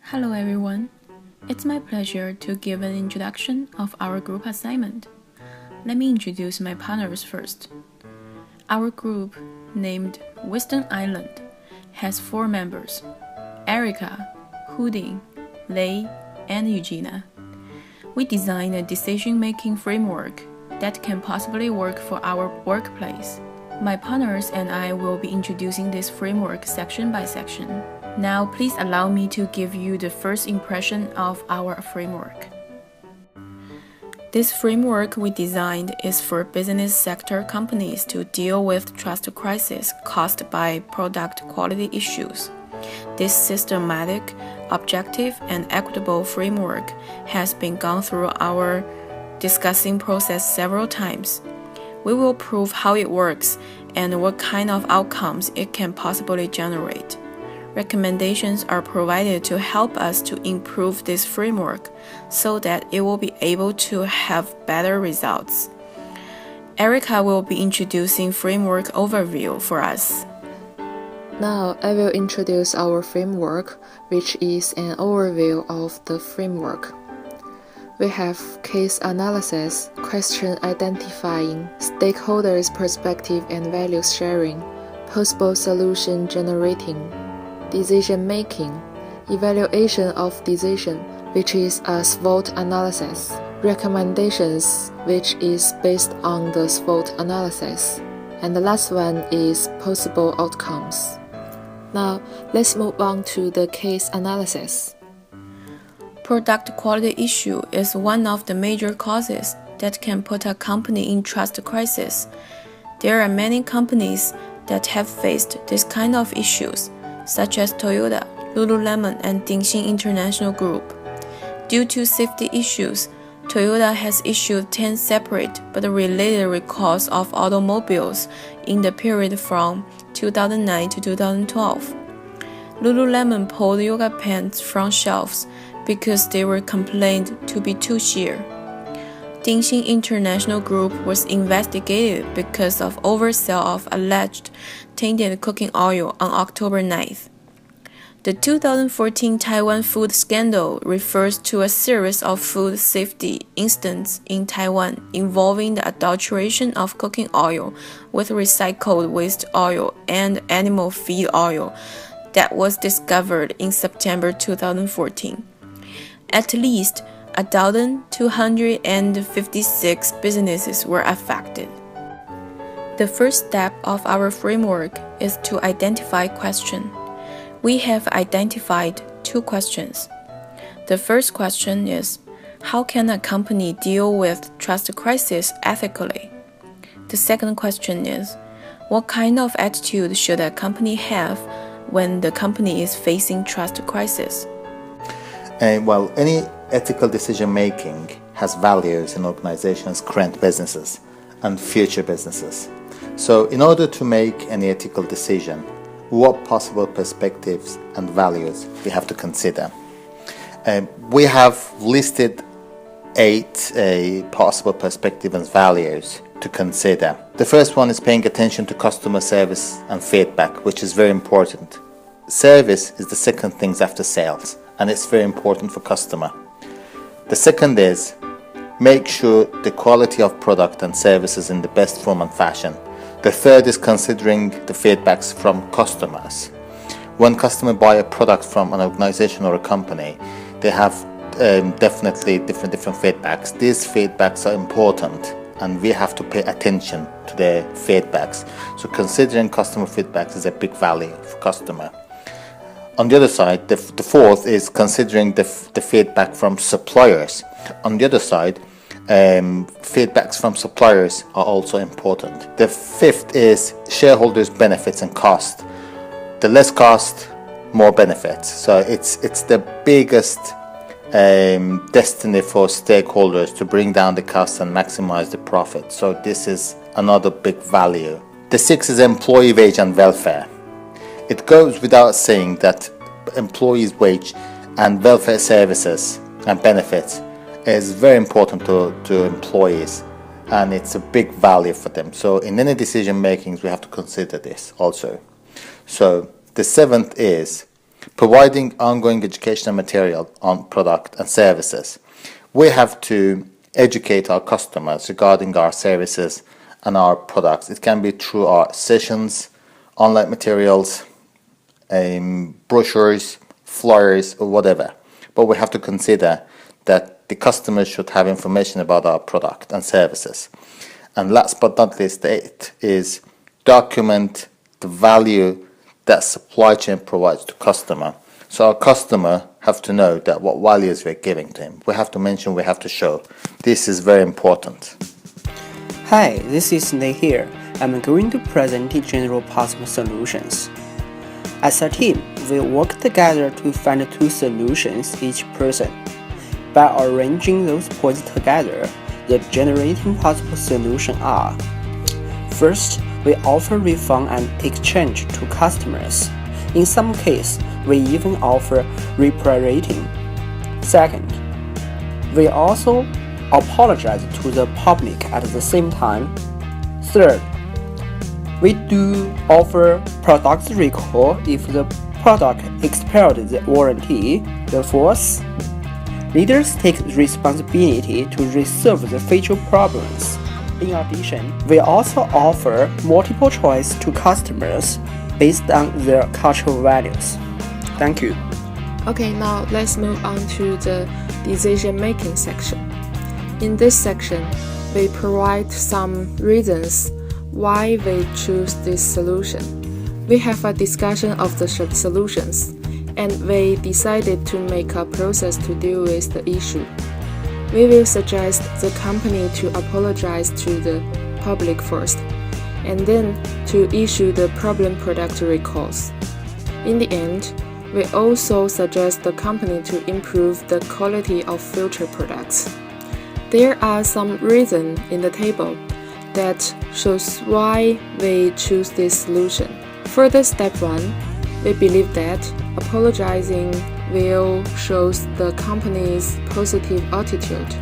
Hello everyone. It's my pleasure to give an introduction of our group assignment. Let me introduce my partners first. Our group, named Western Island, has 4 members: Erica, Houding, Lei, and Eugenia. We designed a decision-making framework that can possibly work for our workplace. My partners and I will be introducing this framework section by section. Now, please allow me to give you the first impression of our framework. This framework we designed is for business sector companies to deal with trust crisis caused by product quality issues. This systematic, objective, and equitable framework has been gone through our discussing process several times. We will prove how it works and what kind of outcomes it can possibly generate. Recommendations are provided to help us to improve this framework so that it will be able to have better results. Erica will be introducing framework overview for us. Now I will introduce our framework, which is an overview of the framework. We have case analysis, question identifying, stakeholders' perspective and value sharing, possible solution generating, decision making, evaluation of decision, which is a SWOT analysis, recommendations, which is based on the SWOT analysis, and the last one is possible outcomes. Now, let's move on to the case analysis. Product quality issue is one of the major causes that can put a company in trust crisis. There are many companies that have faced this kind of issues, such as Toyota, Lululemon, and Dingxing International Group. Due to safety issues, Toyota has issued 10 separate but related recalls of automobiles in the period from 2009 to 2012. Lululemon pulled yoga pants from shelves because they were complained to be too sheer. Dingxing International Group was investigated because of oversell of alleged tainted cooking oil on October 9th. The 2014 Taiwan food scandal refers to a series of food safety incidents in Taiwan involving the adulteration of cooking oil with recycled waste oil and animal feed oil that was discovered in September 2014. At least 1,256 businesses were affected. The first step of our framework is to identify question. We have identified 2 questions. The first question is, how can a company deal with trust crisis ethically? The second question is, what kind of attitude should a company have when the company is facing trust crisis? Well, any ethical decision making has values in organizations' current businesses and future businesses. So in order to make any ethical decision, what possible perspectives and values we have to consider? We have listed 8 possible perspectives and values to consider. The first one is paying attention to customer service and feedback, which is very important. Service is the second thing after sales, and it's very important for customer. The second is make sure the quality of product and services in the best form and fashion. The third is considering the feedbacks from customers. When customers buy a product from an organization or a company, they have definitely different feedbacks. These feedbacks are important, and we have to pay attention to their feedbacks. So considering customer feedbacks is a big value for customer. On the other side, the fourth is considering the feedback from suppliers. On the other side, feedbacks from suppliers are also important. The fifth is shareholders' benefits and cost. The less cost, more benefits. So it's the biggest destiny for stakeholders to bring down the costs and maximize the profit. So this is another big value. The sixth is employee wage and welfare. It goes without saying that employees' wage and welfare services and benefits is very important to employees, and it's a big value for them. So in any decision making, we have to consider this also. So the seventh is providing ongoing educational material on product and services. We have to educate our customers regarding our services and our products. It can be through our sessions, online materials, brochures, flyers, or whatever. But we have to consider that the customers should have information about our product and services. And last but not least, the eighth is document the value that supply chain provides to customer. So our customer have to know that what values we're giving to him. We have to mention, we have to show. This is very important. Hi, this is Nate here. I'm going to present the general possible solutions. As a team, we work together to find two solutions each person. By arranging those points together, the generating possible solutions are: first, we offer refund and exchange to customers. In some cases, we even offer repair rating. Second, we also apologize to the public at the same time. Third, we do offer product recall if the product expired the warranty. The fourth, leaders take responsibility to resolve the future problems. In addition, we also offer multiple choice to customers based on their cultural values. Thank you. Okay, now let's move on to the decision-making section. In this section, we provide some reasons why we choose this solution. We have a discussion of the solutions, and we decided to make a process to deal with the issue. We will suggest the company to apologize to the public first, and then to issue the problem product recalls. In the end, we also suggest the company to improve the quality of future products. There are some reasons in the table that shows why we choose this solution. For the step 1, we believe that apologizing will show the company's positive attitude,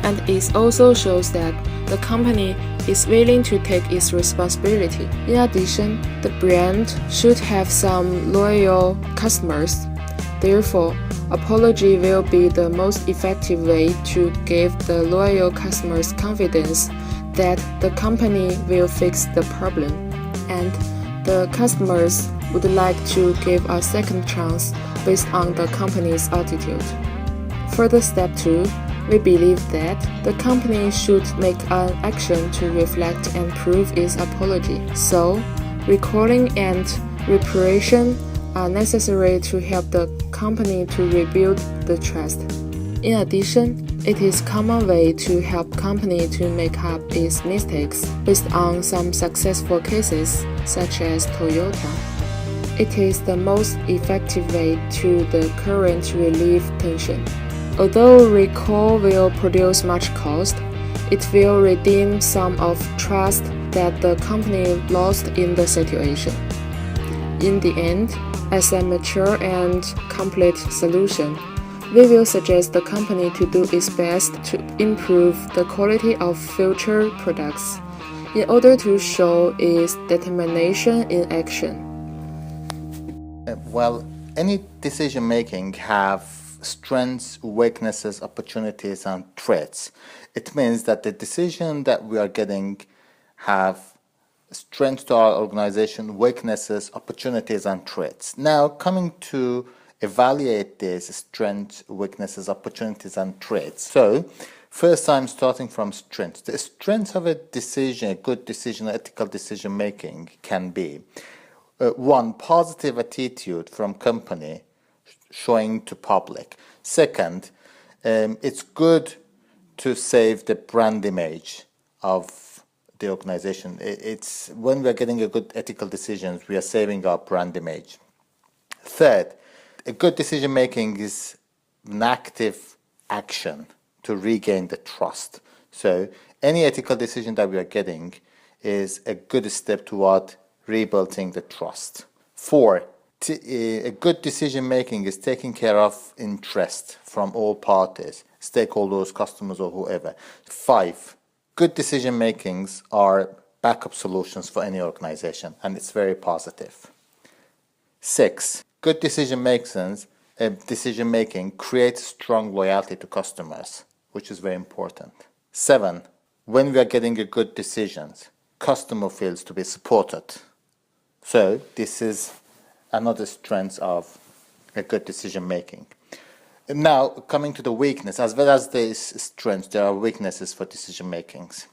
and it also shows that the company is willing to take its responsibility. In addition, the brand should have some loyal customers. Therefore, apology will be the most effective way to give the loyal customers confidence that the company will fix the problem, and the customers would like to give a second chance based on the company's attitude. For the step 2, we believe that the company should make an action to reflect and prove its apology. So, recalling and reparation are necessary to help the company to rebuild the trust. In addition, it is a common way to help company to make up its mistakes based on some successful cases, such as Toyota. It is the most effective way to the current relief tension. Although recall will produce much cost, it will redeem some of trust that the company lost in the situation. In the end, as a mature and complete solution, we will suggest the company to do its best to improve the quality of future products in order to show its determination in action. Well, any decision making have strengths, weaknesses, opportunities, and threats. It means that the decision that we are getting have strengths to our organization, weaknesses, opportunities, and threats. Now, coming to evaluate these strengths, weaknesses, opportunities, and threats. So, first I'm starting from strengths. The strengths of a decision, a good decision, ethical decision making can be 1. Positive attitude from company showing to public. Second, it's good to save the brand image of the organization. It's when we're getting a good ethical decisions, we are saving our brand image. Third, a good decision making is an active action to regain the trust. So any ethical decision that we are getting is a good step toward rebuilding the trust. 4, a good decision making is taking care of interest from all parties, stakeholders, customers, or whoever. 5, good decision makings are backup solutions for any organization, and it's very positive. 6, Good decision making creates strong loyalty to customers, which is very important. 7. When we are getting a good decisions, customer feels to be supported. So this is another strength of a good decision making. Now, coming to the weakness, as well as the strengths, there are weaknesses for decision makings.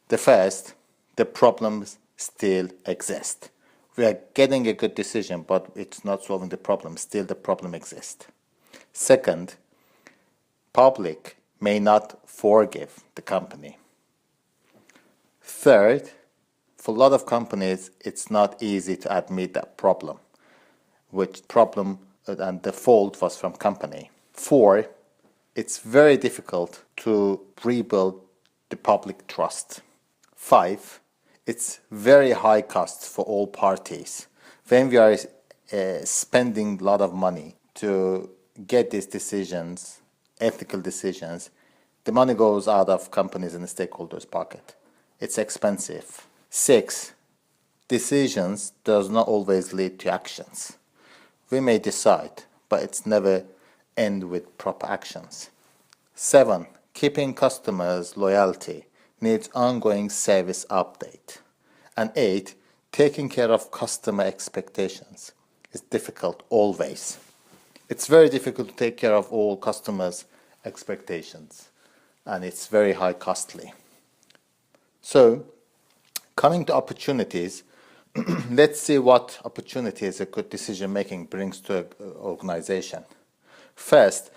The first, the problems still exist. We are getting a good decision, but it's not solving the problem. Still, the problem exists. Second, public may not forgive the company. Third, for a lot of companies, it's not easy to admit that problem, which problem and the fault was from company. 4, it's very difficult to rebuild the public trust. 5, it's very high cost for all parties. When we are spending a lot of money to get these decisions, ethical decisions, the money goes out of companies and the stakeholders' pocket. It's expensive. 6, decisions does not always lead to actions. We may decide, but it's never end with proper actions. 7, keeping customers' loyalty needs ongoing service update. And 8, taking care of customer expectations is difficult always. It's very difficult to take care of all customers' expectations, and it's very high costly. So, coming to opportunities, let's see what opportunities a good decision making brings to an organization. First,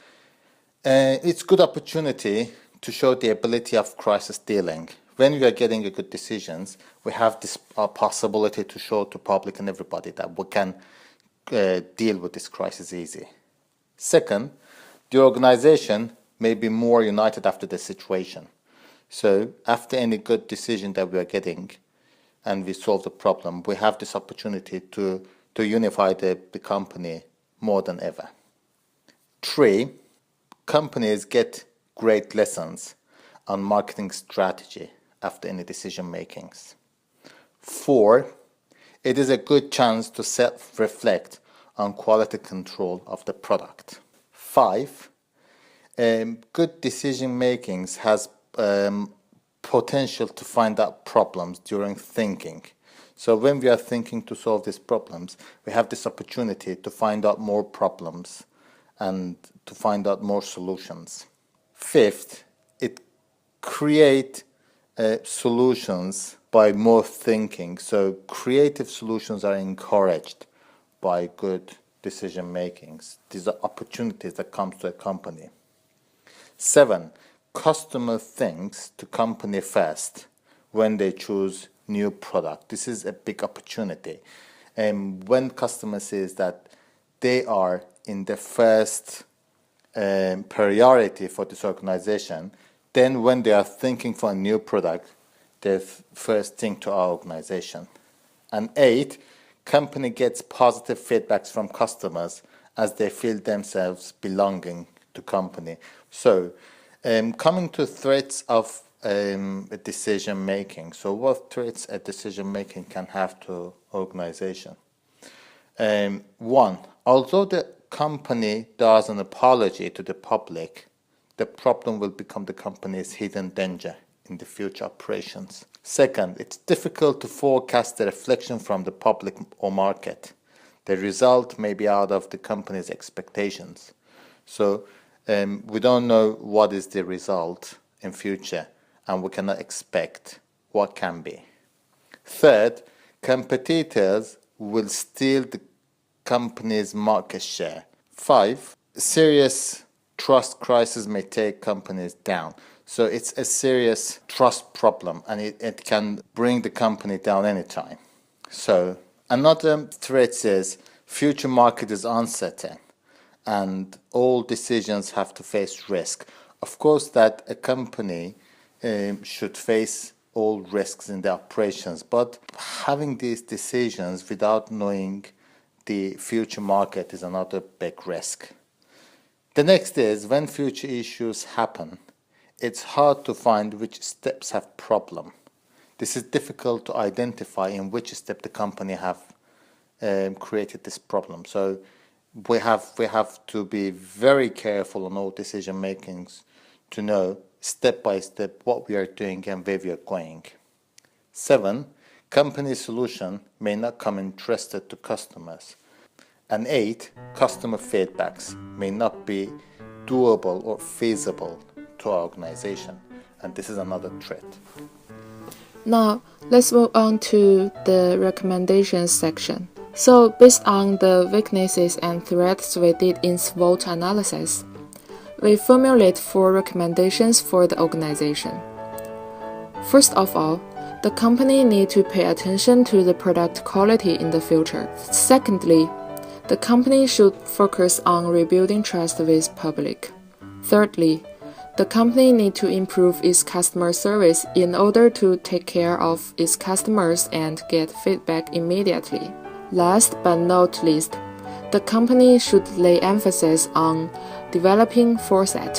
it's good opportunity to show the ability of crisis dealing. When we are getting a good decisions, we have this possibility to show to public and everybody that we can deal with this crisis easy. Second, the organization may be more united after the situation. So after any good decision that we are getting and we solve the problem, we have this opportunity to unify the company more than ever. 3, companies get great lessons on marketing strategy after any decision makings. 4, it is a good chance to self-reflect on quality control of the product. 5, good decision makings has potential to find out problems during thinking. So when we are thinking to solve these problems, we have this opportunity to find out more problems and to find out more solutions. 5th, it create solutions by more thinking. So creative solutions are encouraged by good decision makings. These are opportunities that come to a company. 7, customer thinks to company first when they choose new product. This is a big opportunity. And when customer says that they are in the first priority for this organization, then when they are thinking for a new product, they first think to our organization. And 8, company gets positive feedbacks from customers as they feel themselves belonging to company. So coming to threats of decision making. So what threats a decision making can have to organization? 1, although the company does an apology to the public, the problem will become the company's hidden danger in the future operations. 2nd, it's difficult to forecast the reflection from the public or market. The result may be out of the company's expectations. So we don't know what is the result in future, and we cannot expect what can be. 3rd, competitors will steal the company's market share. 5, serious trust crisis may take companies down. So it's a serious trust problem, and it can bring the company down anytime. So another threat is future market is uncertain, and all decisions have to face risk. Of course, that a company should face all risks in the operations, but having these decisions without knowing the future market is another big risk. The next is when future issues happen, it's hard to find which steps have problem. This is difficult to identify in which step the company have created this problem. So we have to be very careful on all decision makings to know step by step what we are doing and where we are going. 7. Company solution may not come interested to customers. And 8. Customer feedbacks may not be doable or feasible to our organization. And this is another threat. Now, let's move on to the recommendations section. So, based on the weaknesses and threats we did in SWOT analysis, we formulate 4 recommendations for the organization. First of all, the company needs to pay attention to the product quality in the future. Secondly, the company should focus on rebuilding trust with public. Thirdly, the company needs to improve its customer service in order to take care of its customers and get feedback immediately. Last but not least, the company should lay emphasis on developing foresight,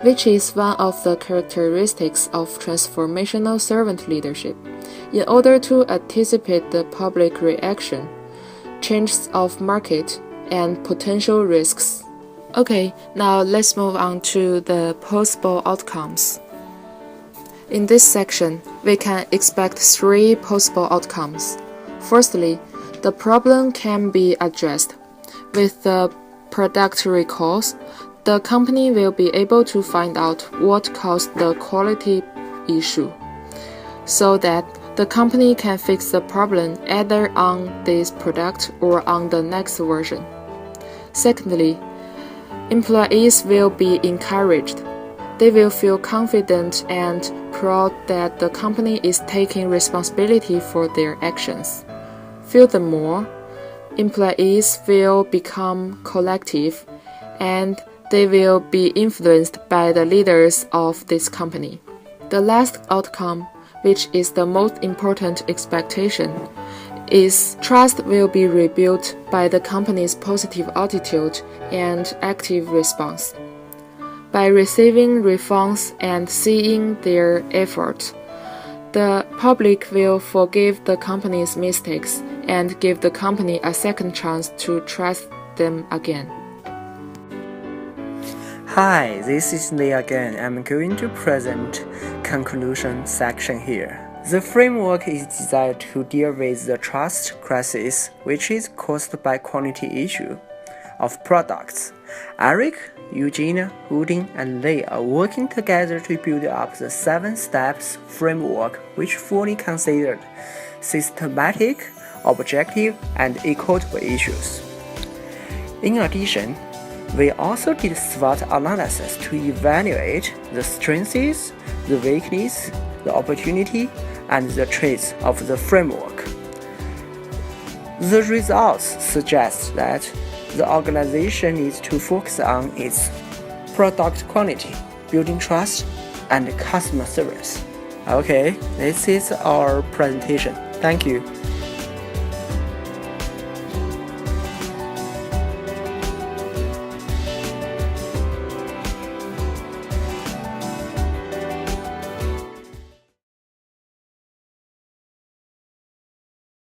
which is one of the characteristics of transformational servant leadership, in order to anticipate the public reaction, changes of market, and potential risks. Okay, now let's move on to the possible outcomes. In this section, we can expect 3 possible outcomes. Firstly, the problem can be addressed. With the product recalls, the company will be able to find out what caused the quality issue, so that the company can fix the problem either on this product or on the next version. Secondly, employees will be encouraged. They will feel confident and proud that the company is taking responsibility for their actions. Furthermore, employees will become collective and they will be influenced by the leaders of this company. The last outcome, which is the most important expectation, is trust will be rebuilt by the company's positive attitude and active response. By receiving refunds and seeing their efforts, the public will forgive the company's mistakes and give the company a second chance to trust them again. Hi, this is Lee again. I'm going to present conclusion section here. The framework is designed to deal with the trust crisis, which is caused by quality issue of products. Eric, Eugenia, Houdin, and Lee are working together to build up the 7 steps framework, which fully considered systematic, objective, and equitable issues. In addition, we also did SWOT analysis to evaluate the strengths, the weaknesses, the opportunity, and the traits of the framework. The results suggest that the organization needs to focus on its product quality, building trust, and customer service. Okay, this is our presentation. Thank you.